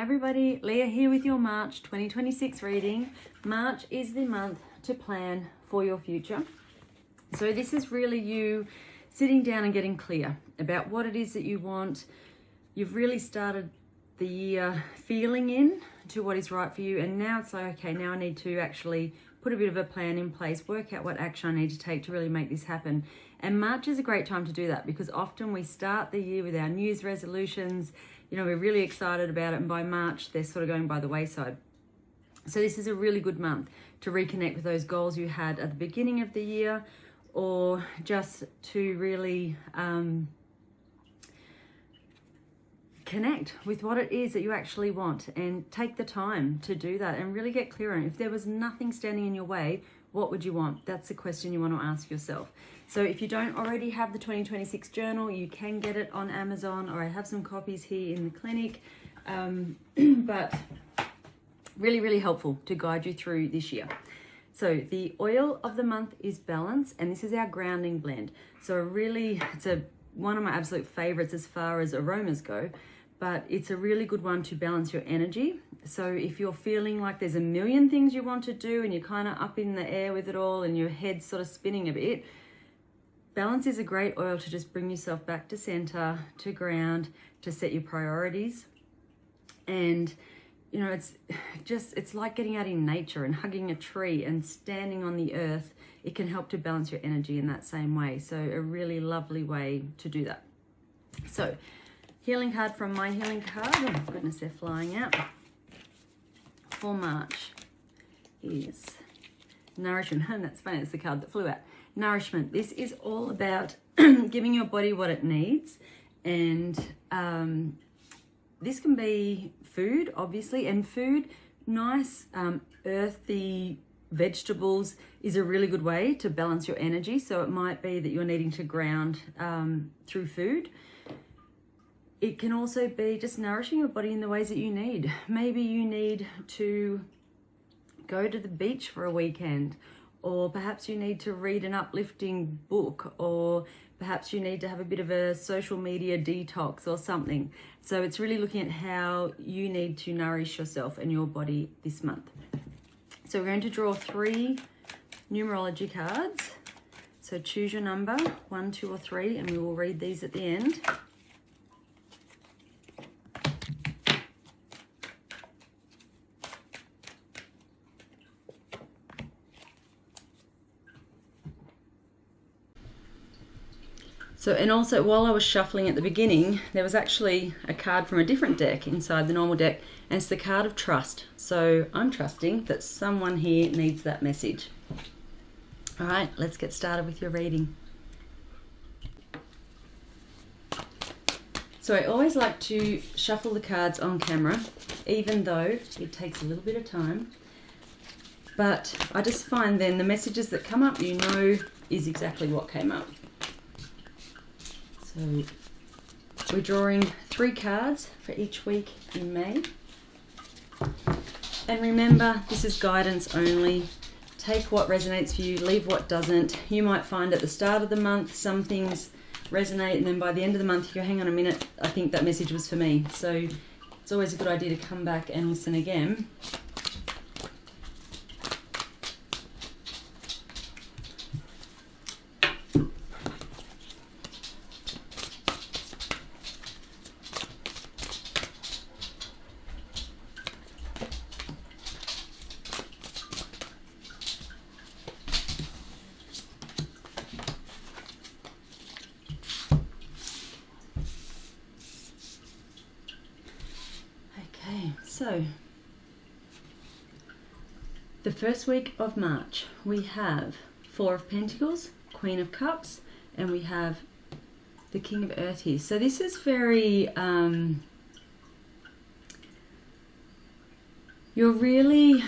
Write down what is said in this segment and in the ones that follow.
Hi everybody, Leah here with your March 2026 reading. March is the month to plan for your future. So this is really you sitting down and getting clear about what it is that you want. You've really started the year feeling in to what is right for you, and now it's like, okay, now I need to actually put a bit of a plan in place, work out what action I need to take to really make this happen. And March is a great time to do that because often we start the year with our New Year's resolutions. You know, we're really excited about it, and by March, they're sort of going by the wayside. So this is a really good month to reconnect with those goals you had at the beginning of the year, or just to really connect with what it is that you actually want and take the time to do that and really get clear on it. If there was nothing standing in your way, what would you want? That's the question you want to ask yourself. So if you don't already have the 2026 journal, you can get it on Amazon, or I have some copies here in the clinic. But really, really helpful to guide you through this year. So the oil of the month is balance, and this is our grounding blend. So it's one of my absolute favorites as far as aromas go, but it's a really good one to balance your energy. So if you're feeling like there's a million things you want to do and you're kind of up in the air with it all and your head's sort of spinning a bit, balance is a great oil to just bring yourself back to center, to ground, to set your priorities. And you know, it's like getting out in nature and hugging a tree and standing on the earth. It can help to balance your energy in that same way. So a really lovely way to do that. So healing card from my healing card. Oh goodness, they're flying out. For March is nourishment. And that's funny, it's the card that flew out. Nourishment. This is all about giving your body what it needs. And this can be food, obviously, and food, nice, earthy vegetables is a really good way to balance your energy. So it might be that you're needing to ground through food. It can also be just nourishing your body in the ways that you need. Maybe you need to go to the beach for a weekend, or perhaps you need to read an uplifting book, or perhaps you need to have a bit of a social media detox or something. So it's really looking at how you need to nourish yourself and your body this month. So we're going to draw 3 numerology cards. So choose your number, 1, 2, or 3, and we will read these at the end. So, and also while I was shuffling at the beginning, there was actually a card from a different deck inside the normal deck, and it's the card of trust. So I'm trusting that someone here needs that message. All right, let's get started with your reading. So I always like to shuffle the cards on camera, even though it takes a little bit of time. But I just find then the messages that come up, you know, is exactly what came up. So we're drawing 3 cards for each week in May. And remember, this is guidance only. Take what resonates for you, leave what doesn't. You might find at the start of the month some things resonate, and then by the end of the month you go, hang on a minute, I think that message was for me. So it's always a good idea to come back and listen again. So, the first week of March, we have 4 of Pentacles, Queen of Cups, and we have the King of Earth here. So this is very,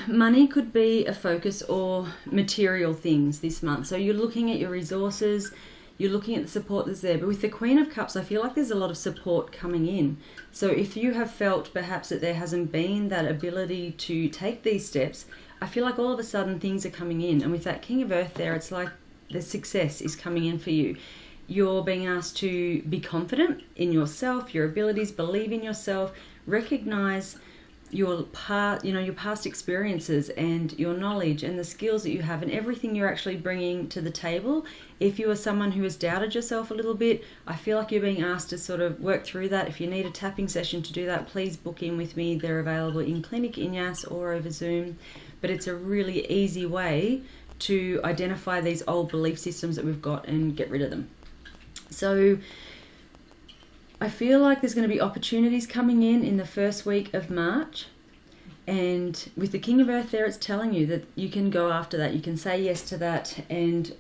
money could be a focus, or material things this month. So you're looking at your resources, you're looking at the support that's there. But with the Queen of Cups, I feel like there's a lot of support coming in. So if you have felt perhaps that there hasn't been that ability to take these steps, I feel like all of a sudden things are coming in. And with that King of Earth there, it's like the success is coming in for you. You're being asked to be confident in yourself, your abilities, believe in yourself, recognize your past experiences and your knowledge and the skills that you have and everything you're actually bringing to the table. If you are someone who has doubted yourself a little bit, I feel like you're being asked to sort of work through that. If you need a tapping session to do that, please book in with me. They're available in Clinic, Inyas, or over Zoom. But it's a really easy way to identify these old belief systems that we've got and get rid of them. So I feel like there's going to be opportunities coming in the first week of March. And with the King of Earth there, it's telling you that you can go after that. You can say yes to that and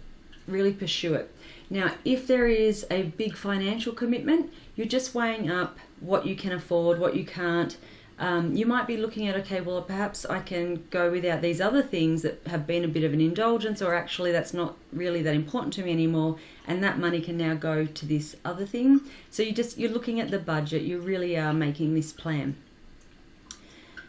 really pursue it. Now, if there is a big financial commitment, you're just weighing up what you can afford, what you can't. You might be looking at, okay, well, perhaps I can go without these other things that have been a bit of an indulgence, or actually that's not really that important to me anymore, and that money can now go to this other thing. So you're looking at the budget. You really are making this plan.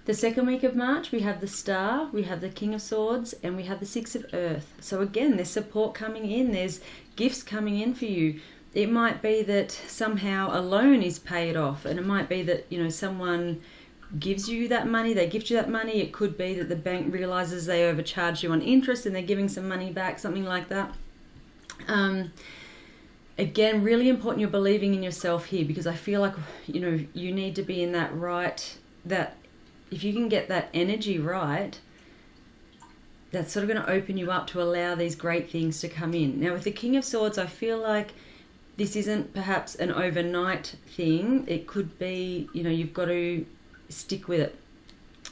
The second week of March, we have the Star, we have the King of Swords, and we have the Six of Earth. So again, there's support coming in. There's gifts coming in for you. It might be that somehow a loan is paid off, and it might be that, someone gives you that money, they gift you that money. It could be that the bank realizes they overcharged you on interest and they're giving some money back, something like that. Again, really important you're believing in yourself here, because I feel like, you need to be in that if you can get that energy right, that's sort of going to open you up to allow these great things to come in. Now, with the King of Swords, I feel like this isn't perhaps an overnight thing. It could be, you've got to stick with it.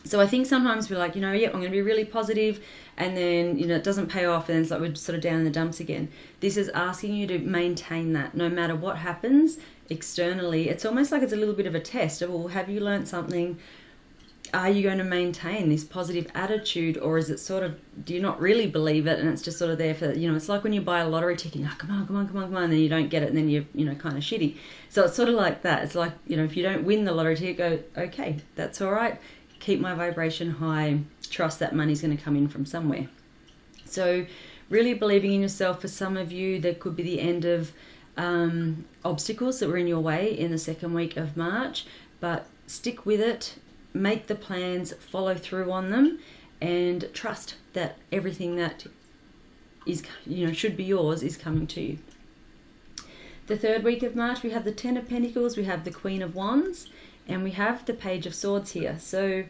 So I think sometimes we're like, I'm going to be really positive, and then, it doesn't pay off, and it's like we're sort of down in the dumps again. This is asking you to maintain that no matter what happens externally. It's almost like it's a little bit of a test of, well, have you learned something? Are you going to maintain this positive attitude, or is it sort of, do you not really believe it and it's just sort of there for, it's like when you buy a lottery ticket, come on, and then you don't get it, and then you're, kind of shitty. So it's sort of like that. It's like, if you don't win the lottery ticket, go, okay, that's all right. Keep my vibration high. Trust that money's going to come in from somewhere. So really believing in yourself. For some of you, there could be the end of obstacles that were in your way in the second week of March, but stick with it. Make the plans, follow through on them, and trust that everything that is, should be yours is coming to you. The third week of March, we have the Ten of Pentacles, we have the Queen of Wands, and we have the Page of Swords here. So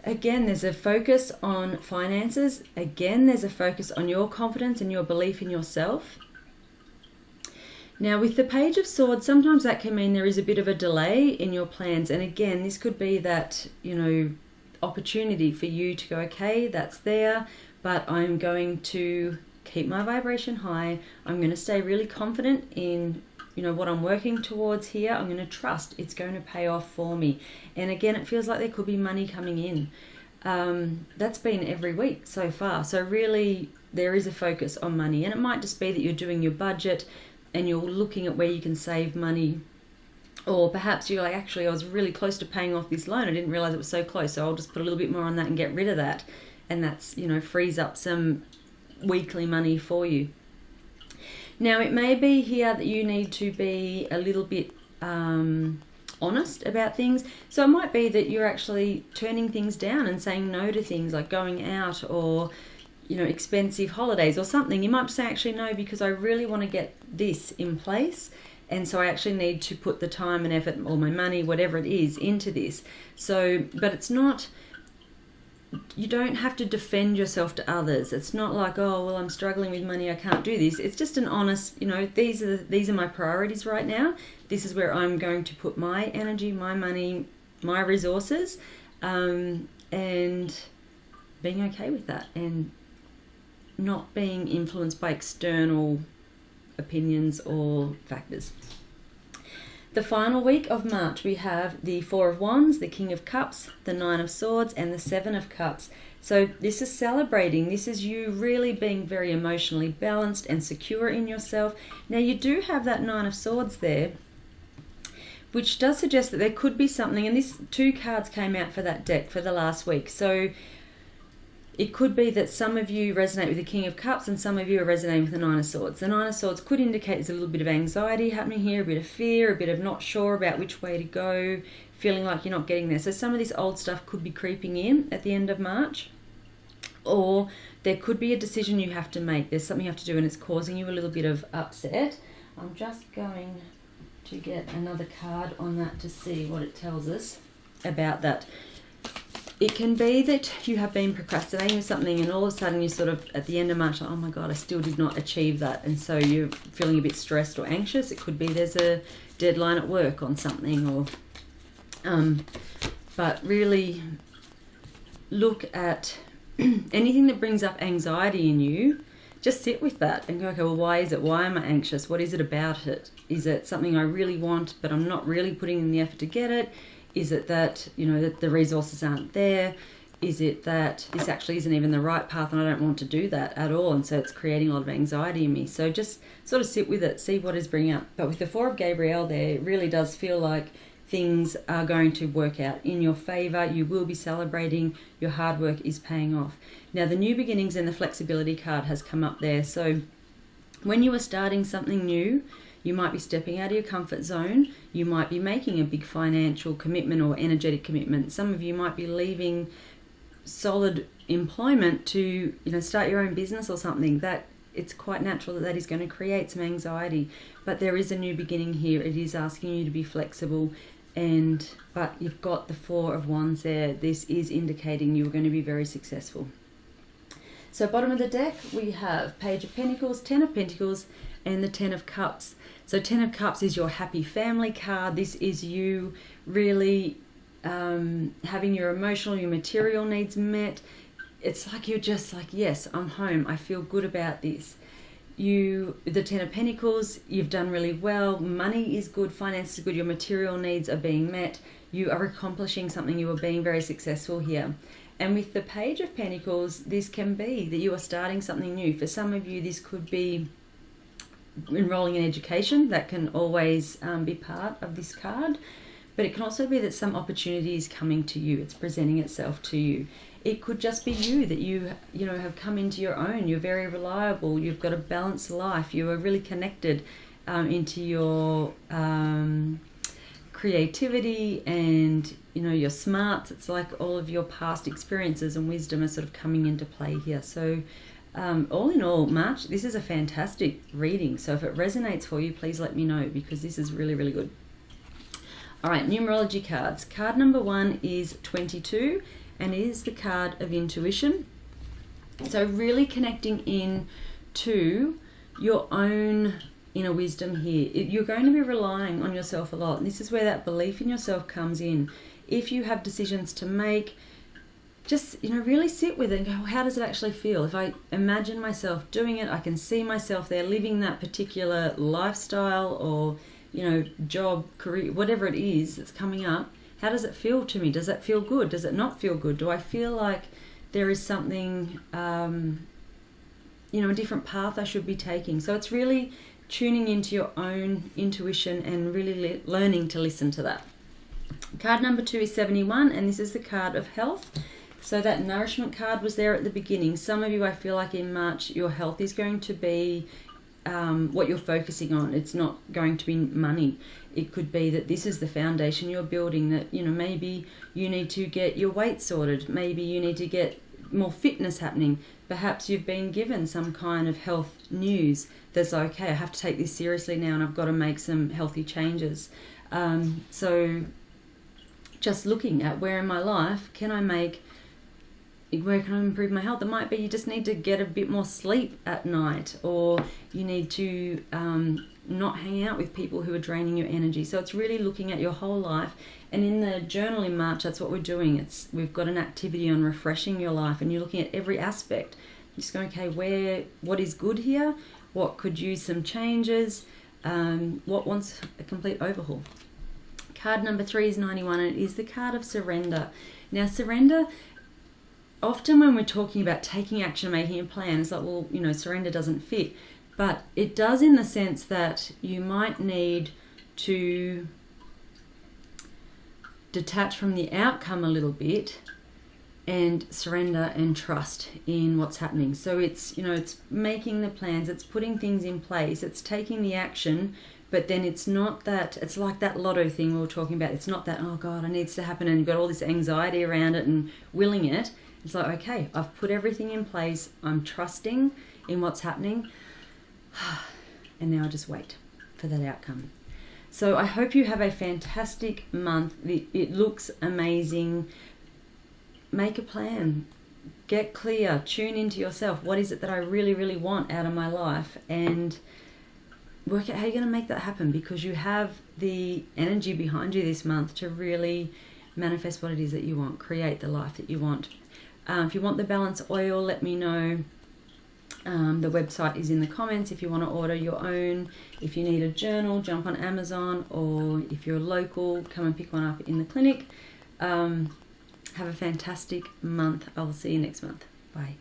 again, there's a focus on finances. Again, there's a focus on your confidence and your belief in yourself. Now, with the Page of Swords, sometimes that can mean there is a bit of a delay in your plans. And again, this could be that, opportunity for you to go, okay, that's there, but I'm going to keep my vibration high. I'm going to stay really confident in, what I'm working towards here. I'm going to trust it's going to pay off for me. And again, it feels like there could be money coming in. That's been every week so far. So really, there is a focus on money. And it might just be that you're doing your budget and you're looking at where you can save money, or perhaps you're like, actually, I was really close to paying off this loan. I didn't realize it was so close, so I'll just put a little bit more on that and get rid of that. And that's, frees up some weekly money for you. Now, it may be here that you need to be a little bit honest about things. So it might be that you're actually turning things down and saying no to things like going out or expensive holidays or something. You might say, actually, no, because I really want to get this in place. And so I actually need to put the time and effort or my money, whatever it is, into this. So, but it's not, you don't have to defend yourself to others. It's not like, oh, well, I'm struggling with money, I can't do this. It's just an honest, these are my priorities right now. This is where I'm going to put my energy, my money, my resources, and being okay with that, and not being influenced by external opinions or factors. The final week of March, we have the Four of Wands, the King of Cups, the Nine of Swords, and the Seven of Cups. So this is celebrating. This is you really being very emotionally balanced and secure in yourself. Now, you do have that Nine of Swords there, which does suggest that there could be something, and these two cards came out for that deck for the last week. So it could be that some of you resonate with the King of Cups and some of you are resonating with the Nine of Swords. The Nine of Swords could indicate there's a little bit of anxiety happening here, a bit of fear, a bit of not sure about which way to go, feeling like you're not getting there. So some of this old stuff could be creeping in at the end of March, or there could be a decision you have to make. There's something you have to do and it's causing you a little bit of upset. I'm just going to get another card on that to see what it tells us about that. It can be that you have been procrastinating with something and all of a sudden you sort of, at the end of March, like, oh my God, I still did not achieve that. And so you're feeling a bit stressed or anxious. It could be there's a deadline at work on something, or, but really look at anything that brings up anxiety in you. Just sit with that and go, okay, well, why is it? Why am I anxious? What is it about it? Is it something I really want, but I'm not really putting in the effort to get it? Is it that, that the resources aren't there? Is it that this actually isn't even the right path and I don't want to do that at all? And so it's creating a lot of anxiety in me. So just sort of sit with it, see what is bringing up. But with the Four of Gabriel there, it really does feel like things are going to work out in your favor. You will be celebrating. Your hard work is paying off. Now, the new beginnings and the flexibility card has come up there. So when you are starting something new, you might be stepping out of your comfort zone. You might be making a big financial commitment or energetic commitment. Some of you might be leaving solid employment to, start your own business or something. That it's quite natural that is going to create some anxiety. But there is a new beginning here. It is asking you to be flexible. But you've got the Four of Wands there. This is indicating you're going to be very successful. So bottom of the deck, we have Page of Pentacles, Ten of Pentacles, and the Ten of Cups. So Ten of Cups is your happy family card. This is you really having your emotional, your material needs met. It's like you're just like, yes, I'm home. I feel good about this. The Ten of Pentacles, you've done really well. Money is good, finance is good, your material needs are being met. You are accomplishing something, you are being very successful here. And with the Page of Pentacles, this can be that you are starting something new. For some of you, this could be enrolling in education. That can always be part of this card. But it can also be that some opportunity is coming to you. It's presenting itself to you. It could just be you that you have come into your own. You're very reliable. You've got a balanced life. You are really connected into your creativity and your smarts. It's like all of your past experiences and wisdom are sort of coming into play here. So all in all, March, this is a fantastic reading. So if it resonates for you, please let me know, because this is really, really good. All right, numerology cards. Card number 1 is 22, and it is the card of intuition. So really connecting in to your own inner wisdom here. You're going to be relying on yourself a lot, and this is where that belief in yourself comes in. If you have decisions to make, just really sit with it and go, how does it actually feel? If I imagine myself doing it, I can see myself there living that particular lifestyle or job, career, whatever it is that's coming up. How does it feel to me? Does it feel good? Does it not feel good? Do I feel like there is something, a different path I should be taking? So it's really tuning into your own intuition and really learning to listen to that. Card number 2 is 71, and this is the card of health. So that nourishment card was there at the beginning. Some of you, I feel like in March, your health is going to be what you're focusing on. It's not going to be money. It could be that this is the foundation you're building, that maybe you need to get your weight sorted, maybe you need to get more fitness happening. Perhaps you've been given some kind of health news that's okay, I have to take this seriously now and I've got to make some healthy changes. So just looking at where in my life where can I improve my health? It might be you just need to get a bit more sleep at night, or you need to not hang out with people who are draining your energy. So it's really looking at your whole life. And in the journal in March, that's what we're doing. We've got an activity on refreshing your life, and you're looking at every aspect. You're just going, okay, what is good here? What could use some changes? What wants a complete overhaul? Card number 3 is 91, and it is the card of surrender. Now, surrender, often when we're talking about taking action, making a plan, it's like, well, surrender doesn't fit. But it does in the sense that you might need to detach from the outcome a little bit and surrender and trust in what's happening. So it's, it's making the plans, it's putting things in place, it's taking the action, But then it's not that, it's like that lotto thing we were talking about. It's not that, oh God, it needs to happen, and you've got all this anxiety around it and willing it. It's like, okay, I've put everything in place. I'm trusting in what's happening. And now I just wait for that outcome. So I hope you have a fantastic month. It looks amazing. Make a plan. Get clear. Tune into yourself. What is it that I really, really want out of my life? And work out how you're going to make that happen, because you have the energy behind you this month to really manifest what it is that you want. Create the life that you want. If you want the balance oil, let me know. The website is in the comments if you want to order your own. If you need a journal, jump on Amazon, or if you're local, come and pick one up in the clinic. Have a fantastic month. I'll see you next month. Bye.